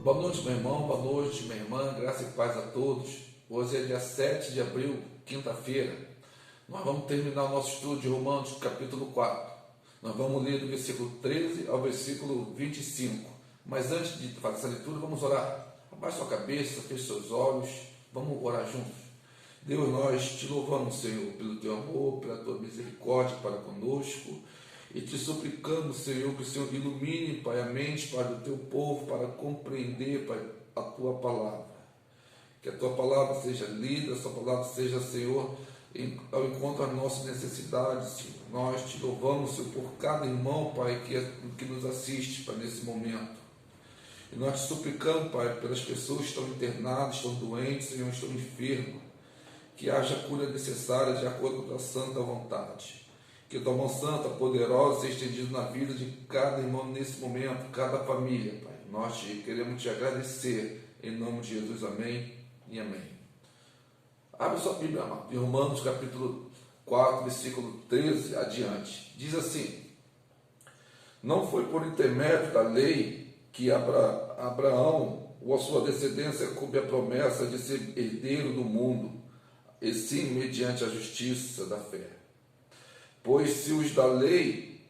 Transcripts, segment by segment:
Boa noite, meu irmão, boa noite, minha irmã, graça e paz a todos. Hoje é dia 7 de abril, quinta-feira. Nós vamos terminar o nosso estudo de Romanos, capítulo 4. Nós vamos ler do versículo 13 ao versículo 25. Mas antes de fazer essa leitura, vamos orar. Abaixe sua cabeça, feche seus olhos, vamos orar juntos. Deus, nós te louvamos, Senhor, pelo teu amor, pela tua misericórdia para conosco. E te suplicamos, Senhor, que o Senhor ilumine, Pai, a mente, Pai, do teu povo, para compreender, Pai, a tua palavra. Que a tua palavra seja lida, a tua palavra seja, Senhor, ao encontro das nossas necessidades, Senhor. Nós te louvamos, Senhor, por cada irmão, Pai, que nos assiste, Pai, nesse momento. E nós te suplicamos, Pai, pelas pessoas que estão internadas, estão doentes, Senhor, estão enfermas, que haja a cura necessária de acordo com a santa vontade. Que a tua mão santa, poderosa, seja estendida na vida de cada irmão nesse momento, cada família, Pai. Nós queremos te agradecer, em nome de Jesus, amém e amém. Abre sua Bíblia, amado, em Romanos, capítulo 4, versículo 13 adiante. Diz assim: não foi por intermédio da lei que Abraão ou a sua descendência coube a promessa de ser herdeiro do mundo, e sim mediante a justiça da fé. Pois se os da lei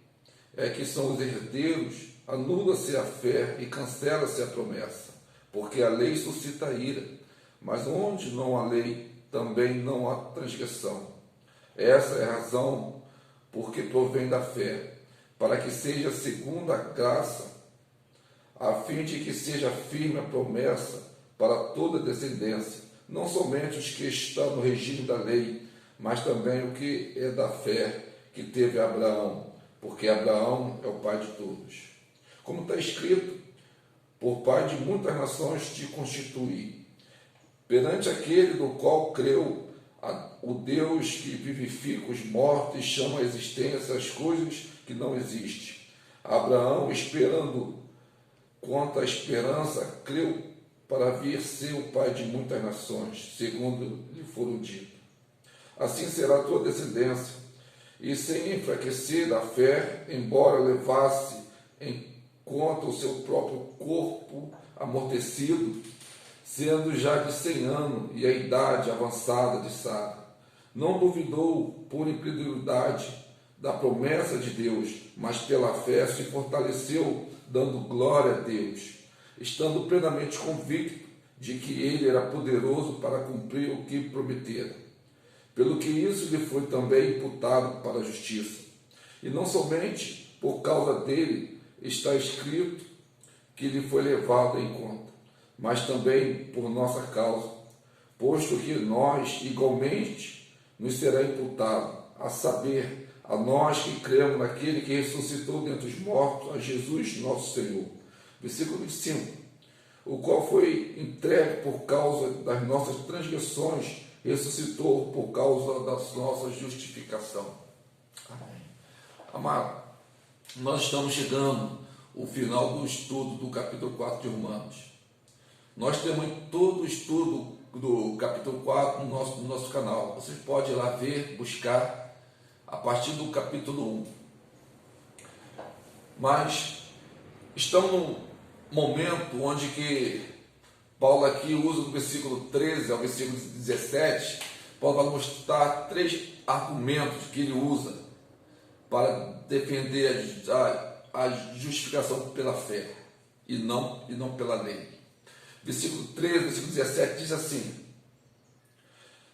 que são os herdeiros, anula-se a fé e cancela-se a promessa, porque a lei suscita ira, mas onde não há lei, também não há transgressão. Essa é a razão porque provém da fé, para que seja segundo a graça, a fim de que seja firme a promessa para toda descendência, não somente os que estão no regime da lei, mas também o que é da fé que teve Abraão, porque Abraão é o pai de todos. Como está escrito, por pai de muitas nações te constituí, perante aquele do qual creu, o Deus que vivifica os mortos e chama à existência as coisas que não existem. Abraão, esperando quanto à esperança, creu para vir ser o pai de muitas nações, segundo lhe foram dito. Assim será a tua descendência. E sem enfraquecer da fé, embora levasse em conta o seu próprio corpo amortecido, sendo já de 100 anos e a idade avançada de Sara, não duvidou por incredulidade da promessa de Deus, mas pela fé se fortaleceu, dando glória a Deus, estando plenamente convicto de que ele era poderoso para cumprir o que prometera. Pelo que isso lhe foi também imputado para a justiça. E não somente por causa dele está escrito que lhe foi levado em conta, mas também por nossa causa, posto que nós igualmente nos será imputado, a saber, a nós que cremos naquele que ressuscitou dentre os mortos, a Jesus nosso Senhor. Versículo 25. O qual foi entregue por causa das nossas transgressões, ressuscitou por causa da nossa justificação. Amém. Amado, nós estamos chegando ao final do estudo do capítulo 4 de Romanos. Nós temos todo o estudo do capítulo 4 no nosso canal. Você pode ir lá ver, buscar, a partir do capítulo 1. Mas estamos num momento onde que Paulo aqui usa do versículo 13 ao versículo 17, Paulo vai mostrar 3 argumentos que ele usa para defender a justificação pela fé e não pela lei. Versículo 13, versículo 17 diz assim: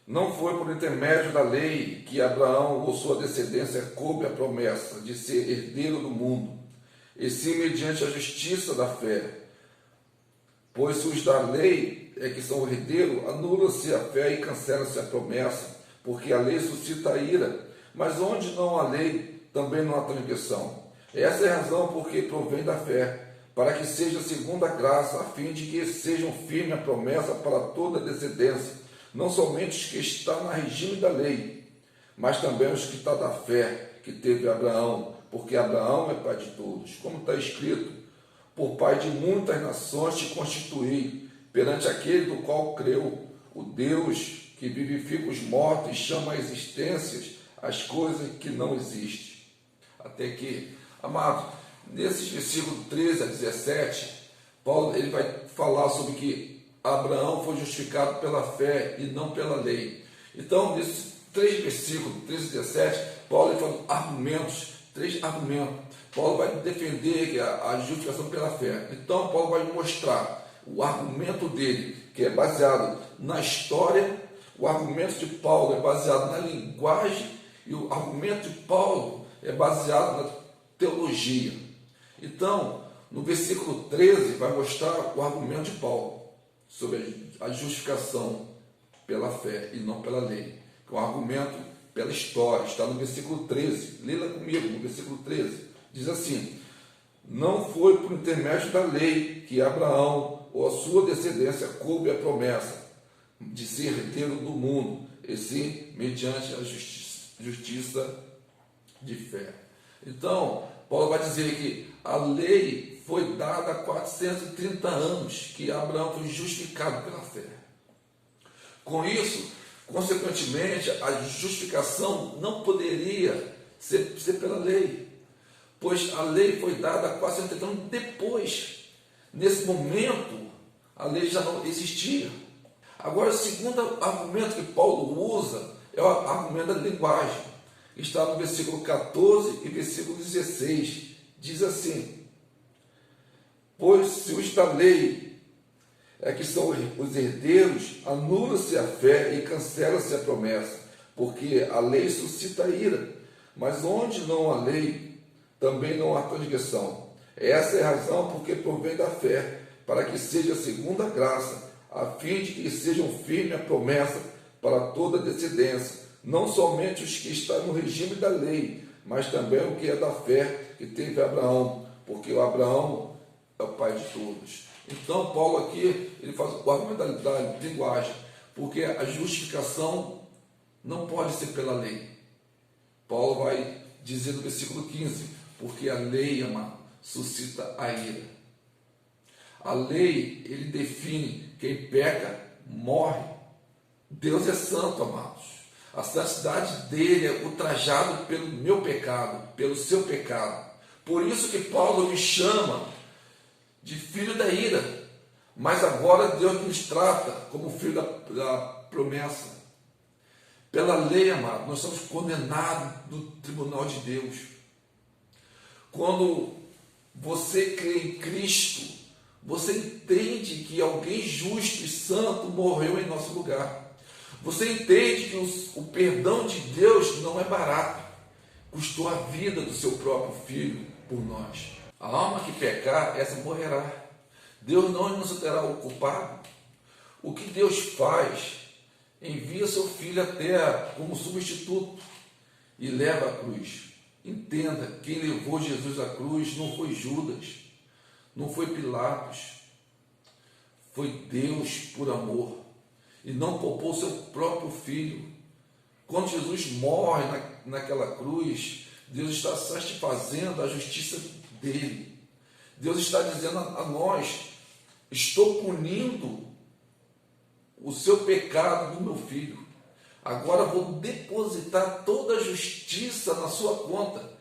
não foi por intermédio da lei que Abraão ou sua descendência coube a promessa de ser herdeiro do mundo, e sim mediante a justiça da fé. Pois se os da lei que são herdeiros, anula-se a fé e cancela-se a promessa, porque a lei suscita a ira, mas onde não há lei, também não há transgressão. Essa é a razão porque provém da fé, para que seja segundo a graça, a fim de que sejam firme a promessa para toda a descendência, não somente os que estão no regime da lei, mas também os que estão da fé que teve Abraão, porque Abraão é pai de todos. Como está escrito, por pai de muitas nações te constituí, perante aquele do qual creu, o Deus que vivifica os mortos e chama a existências as coisas que não existem. Até aqui, amado, nesses versículos 13 a 17, Paulo ele vai falar sobre que Abraão foi justificado pela fé e não pela lei. Então, nesses 3 versículos, 13 e 17, Paulo ele fala três argumentos. Paulo vai defender a justificação pela fé. Então, Paulo vai mostrar o argumento dele, que é baseado na história. O argumento de Paulo é baseado na linguagem e o argumento de Paulo é baseado na teologia. Então, no versículo 13, vai mostrar o argumento de Paulo sobre a justificação pela fé e não pela lei. Que é um argumento pela história. Está no versículo 13. Leia comigo, no versículo 13. Diz assim: não foi por intermédio da lei que Abraão ou a sua descendência coube a promessa de ser herdeiro do mundo, e sim mediante a justiça de fé. Então, Paulo vai dizer que a lei foi dada há 430 anos, que Abraão foi justificado pela fé. Com isso, consequentemente, a justificação não poderia ser pela lei, pois a lei foi dada há 430 anos depois. Nesse momento, a lei já não existia. Agora, o segundo argumento que Paulo usa é o argumento da linguagem. Está no versículo 14 e versículo 16. Diz assim: pois se os da lei é que são os herdeiros, anula-se a fé e cancela-se a promessa, porque a lei suscita ira, mas onde não há lei, também não há transgressão. Essa é a razão porque provém da fé, para que seja segundo a graça, a fim de que sejam firme a promessa para toda descendência, não somente os que estão no regime da lei, mas também o que é da fé que teve Abraão, porque o Abraão é o pai de todos. Então, Paulo aqui, ele faz o argumento da linguagem, porque a justificação não pode ser pela lei. Paulo vai dizer no versículo 15, porque a lei, amado, suscita a ira. A lei, ele define quem peca, morre. Deus é santo, amados. A santidade dele é ultrajado pelo meu pecado, pelo seu pecado. Por isso que Paulo me chama de filho da ira. Mas agora Deus nos trata como filho da promessa. Pela lei, amado, nós somos condenados no tribunal de Deus. Quando você crê em Cristo, você entende que alguém justo e santo morreu em nosso lugar. Você entende que o perdão de Deus não é barato. Custou a vida do seu próprio filho por nós. A alma que pecar, essa morrerá. Deus não nos terá o culpado. O que Deus faz? Envia seu filho à terra como substituto e leva a cruz. Entenda, quem levou Jesus à cruz não foi Judas, não foi Pilatos, foi Deus por amor, e não poupou seu próprio filho. Quando Jesus morre naquela cruz, Deus está satisfazendo a justiça dele. Deus está dizendo a nós: estou punindo o seu pecado do meu filho. Agora vou depositar toda a justiça na sua conta.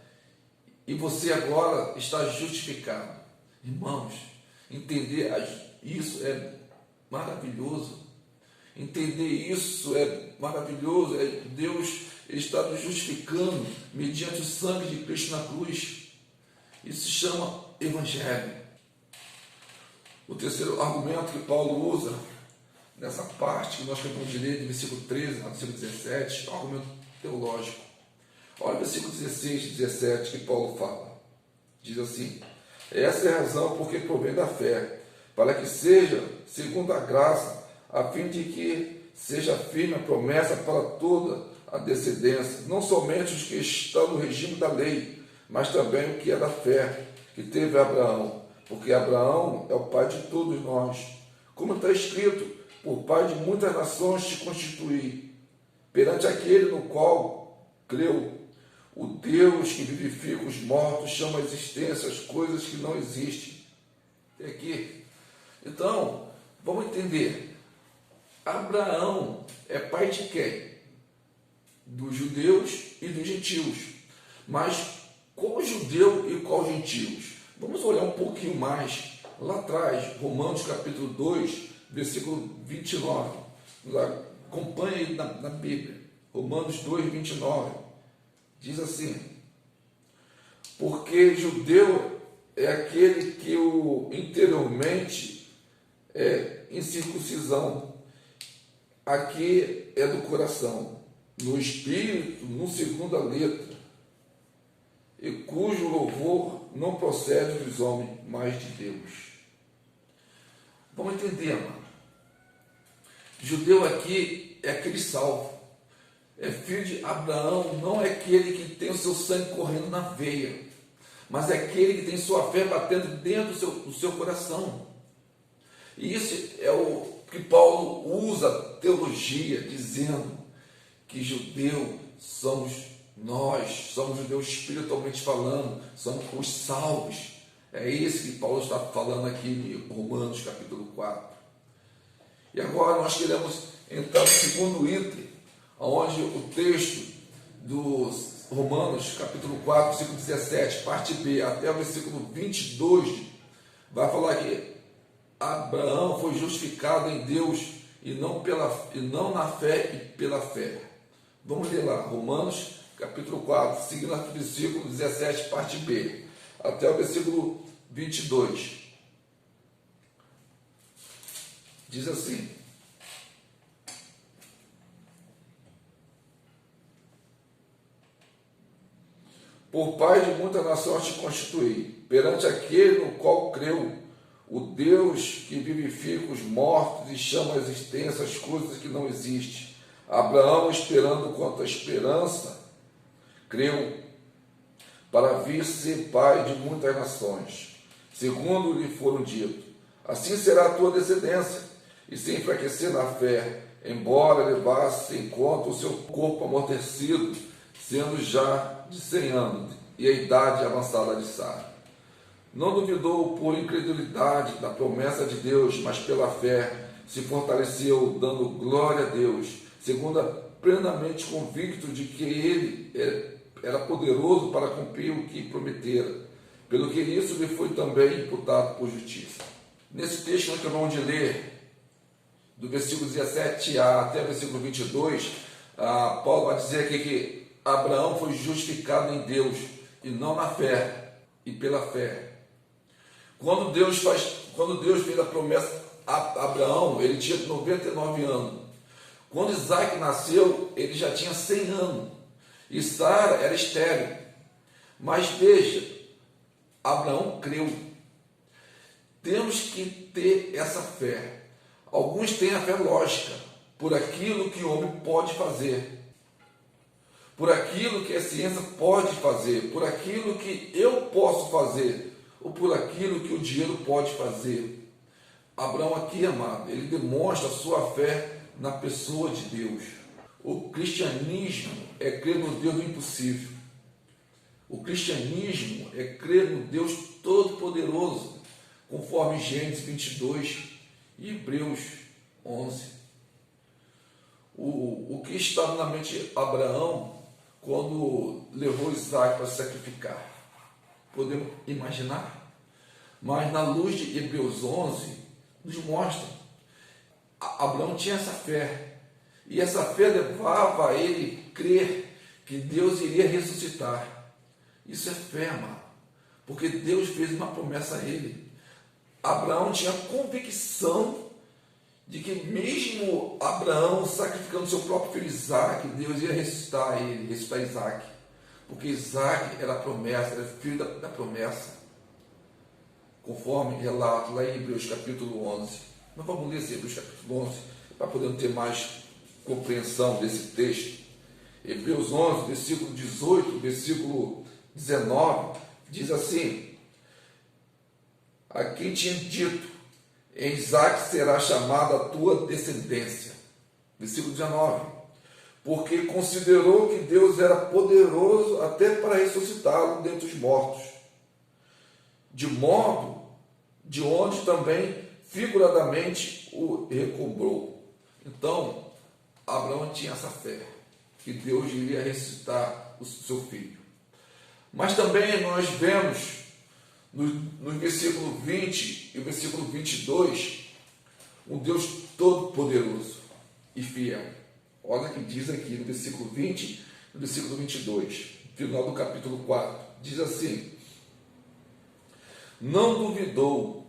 E você agora está justificado. Irmãos, entender isso é maravilhoso. Entender isso é maravilhoso. Deus está nos justificando mediante o sangue de Cristo na cruz. Isso se chama Evangelho. O terceiro argumento que Paulo usa nessa parte que nós acabamos de ler, do versículo 13 ao versículo 17, é um argumento teológico. Olha o versículo 16 e 17 que Paulo fala. Diz assim: essa é a razão porque provém da fé, para que seja segundo a graça, a fim de que seja firme a promessa para toda a descendência, não somente os que estão no regime da lei, mas também o que é da fé, que teve Abraão, porque Abraão é o pai de todos nós. Como está escrito: por pai de muitas nações te constituí, perante aquele no qual creu. O Deus que vivifica os mortos chama a existência as coisas que não existem. Até aqui. Então, vamos entender. Abraão é pai de quem? Dos judeus e dos gentios. Mas qual judeu e qual gentios? Vamos olhar um pouquinho mais lá atrás, Romanos capítulo 2, versículo 29. Acompanhe aí na Bíblia. Romanos 2, 29. Diz assim: porque judeu é aquele que o interiormente é incircuncisão, aqui é do coração, no espírito, no segundo a letra, e cujo louvor não procede dos homens, mas de Deus. Vamos entender, mano. Judeu aqui é aquele salvo, é filho de Abraão, não é aquele que tem o seu sangue correndo na veia, mas é aquele que tem sua fé batendo dentro do seu coração. E isso é o que Paulo usa teologia, dizendo que judeu somos nós, somos judeus espiritualmente falando, somos os salvos. É isso que Paulo está falando aqui em Romanos capítulo 4. E agora nós queremos entrar no segundo item, onde o texto dos Romanos capítulo 4, versículo 17, parte B, até o versículo 22, vai falar que Abraão foi justificado em Deus e não na fé e pela fé. Vamos ler lá, Romanos capítulo 4, seguindo o versículo 17, parte B, até o versículo 22. Diz assim: por pai de muitas nações te constituí, perante aquele no qual creu, o Deus que vivifica os mortos e chama à existência as coisas que não existem. Abraão, esperando quanto à esperança, creu para vir ser pai de muitas nações, segundo lhe foram dito: assim será a tua descendência, e se enfraquecer na fé, embora levasse em conta o seu corpo amortecido, sendo já de 100 anos, e a idade avançada de Sara. Não duvidou por incredulidade da promessa de Deus, mas pela fé se fortaleceu, dando glória a Deus, segundo plenamente convicto de que ele era poderoso para cumprir o que prometera, pelo que isso lhe foi também imputado por justiça. Nesse texto que acabamos de ler, do versículo 17a até o versículo 22, Paulo vai dizer aqui que Abraão foi justificado em Deus e não na fé e pela fé. Quando Deus fez a promessa a Abraão, ele tinha 99 anos. Quando Isaac nasceu, ele já tinha 100 anos. E Sara era estéril. Mas veja, Abraão creu. Temos que ter essa fé. Alguns têm a fé lógica, por aquilo que o homem pode fazer, por aquilo que a ciência pode fazer, por aquilo que eu posso fazer, ou por aquilo que o dinheiro pode fazer. Abraão aqui, amado, ele demonstra a sua fé na pessoa de Deus. O cristianismo é crer no Deus do impossível. O cristianismo é crer no Deus Todo-Poderoso, conforme Gênesis 22 e Hebreus 11. O que estava na mente de Abraão quando levou Isaac para sacrificar? Podemos imaginar? Mas na luz de Hebreus 11, nos mostra. Abraão tinha essa fé. E essa fé levava a ele crer que Deus iria ressuscitar. Isso é fé, amado. Porque Deus fez uma promessa a ele. Abraão tinha convicção de que mesmo Abraão sacrificando seu próprio filho Isaac, Deus ia ressuscitar ele, ressuscitar Isaac. Porque Isaac era a promessa, era filho da promessa. Conforme relato lá em Hebreus capítulo 11. Nós vamos ler esse Hebreus capítulo 11 para podermos ter mais compreensão desse texto. Hebreus 11, versículo 18, versículo 19, diz assim: a quem tinha dito, em Isaac será chamada a tua descendência. Versículo 19. Porque considerou que Deus era poderoso até para ressuscitá-lo dentre os mortos. De modo de onde também figuradamente o recobrou. Então, Abraão tinha essa fé, que Deus iria ressuscitar o seu filho. Mas também nós vemos no versículo 20 e o versículo 22, um Deus todo-poderoso e fiel. Olha o que diz aqui no versículo 20 e no versículo 22, final do capítulo 4. Diz assim: não duvidou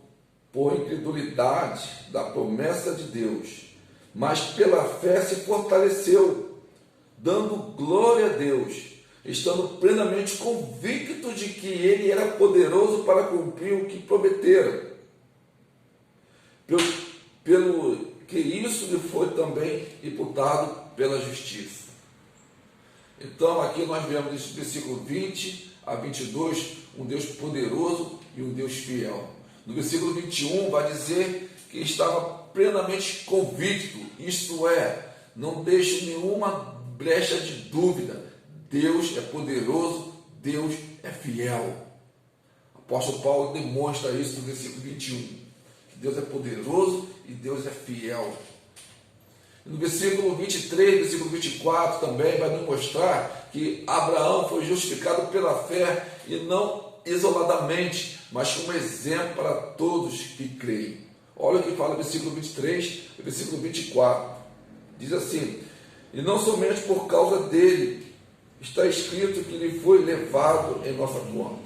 por incredulidade da promessa de Deus, mas pela fé se fortaleceu, dando glória a Deus, estando plenamente convicto de que Ele era poderoso para cumprir o que prometera. Pelo que isso lhe foi também imputado pela justiça. Então aqui nós vemos nesse versículo 20 a 22, um Deus poderoso e um Deus fiel. No versículo 21 vai dizer que estava plenamente convicto, isto é, não deixe nenhuma brecha de dúvida. Deus é poderoso, Deus é fiel. O apóstolo Paulo demonstra isso no versículo 21, que Deus é poderoso e Deus é fiel. No versículo 23, versículo 24 também vai nos mostrar que Abraão foi justificado pela fé e não isoladamente, mas como exemplo para todos que creem. Olha o que fala o versículo 23 e versículo 24. Diz assim: e não somente por causa dele está escrito que ele foi levado em nossa conta,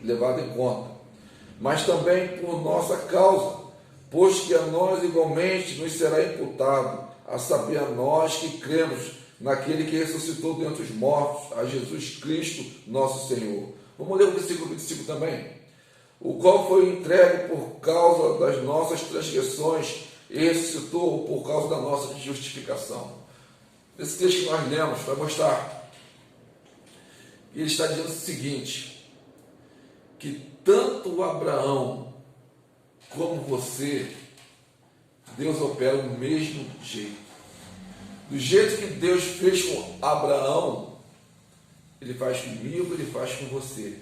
levado em conta, mas também por nossa causa, pois que a nós igualmente nos será imputado, a saber, a nós que cremos naquele que ressuscitou dentre os mortos, a Jesus Cristo, nosso Senhor. Vamos ler o versículo 25 também. O qual foi entregue por causa das nossas transgressões e ressuscitou por causa da nossa justificação. Esse texto que nós lemos vai mostrar, e ele está dizendo o seguinte, que tanto Abraão como você, Deus opera do mesmo jeito. Do jeito que Deus fez com Abraão, Ele faz comigo, Ele faz com você.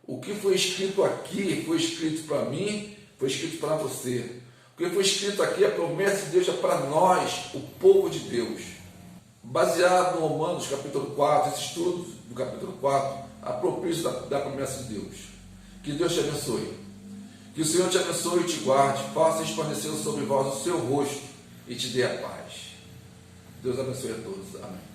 O que foi escrito aqui, foi escrito para mim, foi escrito para você. O que foi escrito aqui, a promessa de Deus é para nós, o povo de Deus. Baseado no Romanos capítulo 4, esse estudo do capítulo 4, apropria-se da promessa de Deus. Que Deus te abençoe. Que o Senhor te abençoe e te guarde, faça resplandecer sobre vós o seu rosto e te dê a paz. Deus abençoe a todos. Amém.